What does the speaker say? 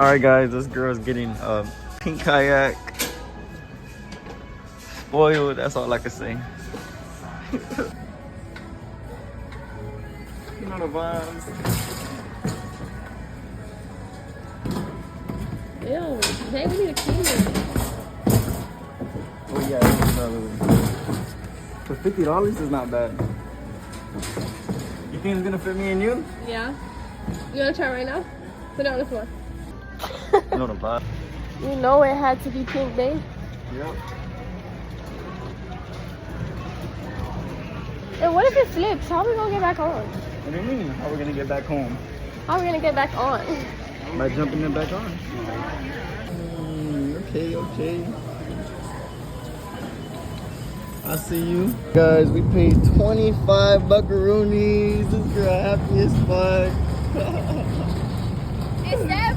Alright guys, this girl's getting a pink kayak. Spoiled, that's all I can say. You know the vibes. Ew, hey, we need to clean it. Oh yeah, that's for $50 is not bad. You think it's gonna fit me and you? Yeah. You wanna try right now? Put it on the floor. You know the vibe. You know it had to be pink, babe. Yep. And what if it flips? How are we gonna get back on? What do you mean? How are we gonna get back home? How are we gonna get back on? By jumping it back on. Okay. I see you. Guys, we paid 25 buckaroonies. This girl happy as fuck. Is that